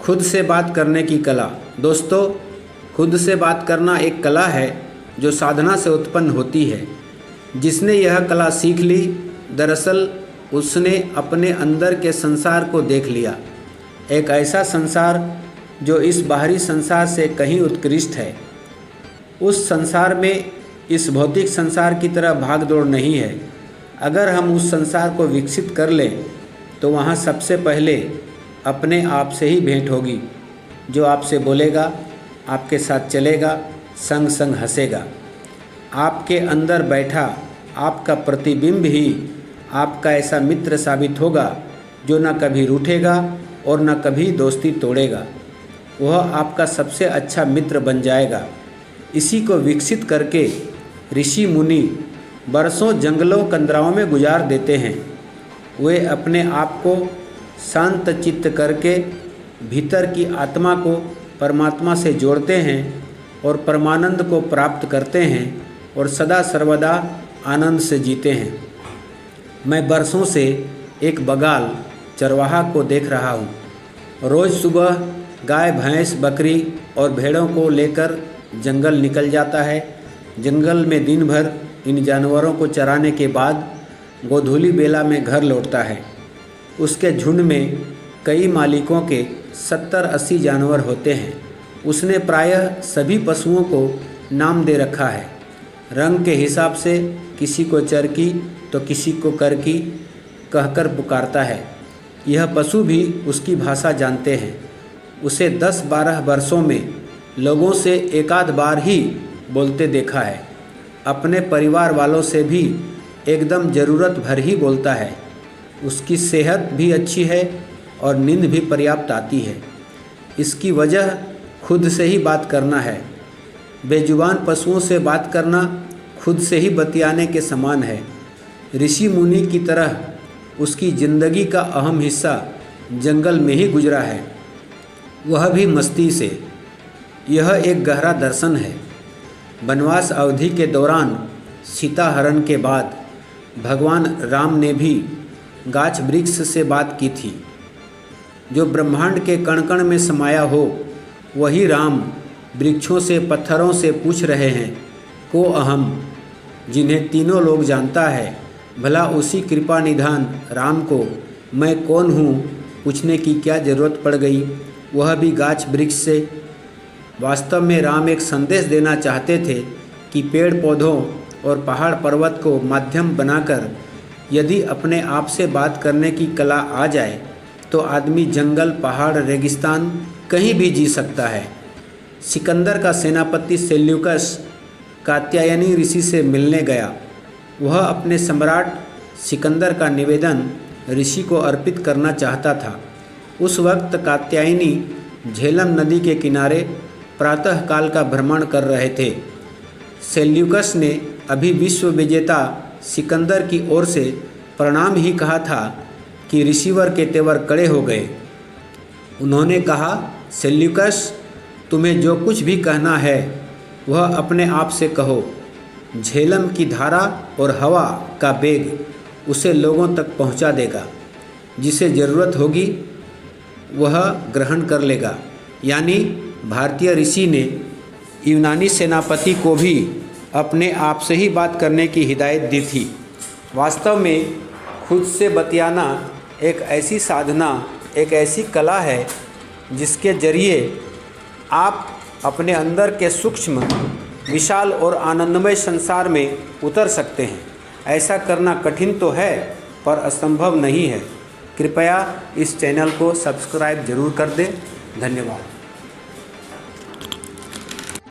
खुद से बात करने की कला। दोस्तों, खुद से बात करना एक कला है जो साधना से उत्पन्न होती है। जिसने यह कला सीख ली, दरअसल उसने अपने अंदर के संसार को देख लिया। एक ऐसा संसार जो इस बाहरी संसार से कहीं उत्कृष्ट है। उस संसार में इस भौतिक संसार की तरह भाग दौड़ नहीं है। अगर हम उस संसार को विकसित कर लें तो वहाँ सबसे पहले अपने आप से ही भेंट होगी, जो आपसे बोलेगा, आपके साथ चलेगा, संग संग हंसेगा। आपके अंदर बैठा आपका प्रतिबिंब ही आपका ऐसा मित्र साबित होगा जो न कभी रूठेगा और न कभी दोस्ती तोड़ेगा। वह आपका सबसे अच्छा मित्र बन जाएगा। इसी को विकसित करके ऋषि मुनि बरसों जंगलों कंदराओं में गुजार देते हैं। वे अपने आप को शांत चित्त करके भीतर की आत्मा को परमात्मा से जोड़ते हैं और परमानंद को प्राप्त करते हैं और सदा सर्वदा आनंद से जीते हैं। मैं बरसों से एक बगाल चरवाहा को देख रहा हूँ। रोज़ सुबह गाय, भैंस, बकरी और भेड़ों को लेकर जंगल निकल जाता है। जंगल में दिन भर इन जानवरों को चराने के बाद गोधूली बेला में घर लौटता है। उसके झुंड में कई मालिकों के 70-80 जानवर होते हैं। उसने प्रायः सभी पशुओं को नाम दे रखा है। रंग के हिसाब से किसी को चरकी तो किसी को करकी कहकर पुकारता है। यह पशु भी उसकी भाषा जानते हैं। उसे 10-12 वर्षों में लोगों से एकाध बार ही बोलते देखा है। अपने परिवार वालों से भी एकदम ज़रूरत भर ही बोलता है। उसकी सेहत भी अच्छी है और नींद भी पर्याप्त आती है। इसकी वजह खुद से ही बात करना है। बेजुबान पशुओं से बात करना खुद से ही बतियाने के समान है। ऋषि मुनि की तरह उसकी ज़िंदगी का अहम हिस्सा जंगल में ही गुजरा है, वह भी मस्ती से। यह एक गहरा दर्शन है। वनवास अवधि के दौरान सीता हरण के बाद भगवान राम ने भी गाछ वृक्ष से बात की थी। जो ब्रह्मांड के कण कण में समाया हो, वही राम वृक्षों से, पत्थरों से पूछ रहे हैं, को अहम, जिन्हें तीनों लोग जानता है। भला उसी कृपा निधान राम को मैं कौन हूँ पूछने की क्या ज़रूरत पड़ गई, वह भी गाछ वृक्ष से। वास्तव में राम एक संदेश देना चाहते थे कि पेड़ पौधों और पहाड़ पर्वत को माध्यम बनाकर यदि अपने आप से बात करने की कला आ जाए तो आदमी जंगल, पहाड़, रेगिस्तान कहीं भी जी सकता है। सिकंदर का सेनापति सेल्यूकस कात्यायनी ऋषि से मिलने गया। वह अपने सम्राट सिकंदर का निवेदन ऋषि को अर्पित करना चाहता था। उस वक्त कात्यायनी झेलम नदी के किनारे प्रातःकाल का भ्रमण कर रहे थे। सेल्यूकस ने अभी विश्व विजेता सिकंदर की ओर से प्रणाम ही कहा था कि ऋषिवर के तेवर कड़े हो गए। उन्होंने कहा, सेल्यूकस, तुम्हें जो कुछ भी कहना है वह अपने आप से कहो। झेलम की धारा और हवा का वेग उसे लोगों तक पहुंचा देगा। जिसे ज़रूरत होगी वह ग्रहण कर लेगा। यानी भारतीय ऋषि ने यूनानी सेनापति को भी अपने आप से ही बात करने की हिदायत दी थी। वास्तव में खुद से बतियाना एक ऐसी साधना, एक ऐसी कला है जिसके जरिए आप अपने अंदर के सूक्ष्म, विशाल और आनंदमय संसार में उतर सकते हैं। ऐसा करना कठिन तो है पर असंभव नहीं है। कृपया इस चैनल को सब्सक्राइब जरूर कर दें। धन्यवाद।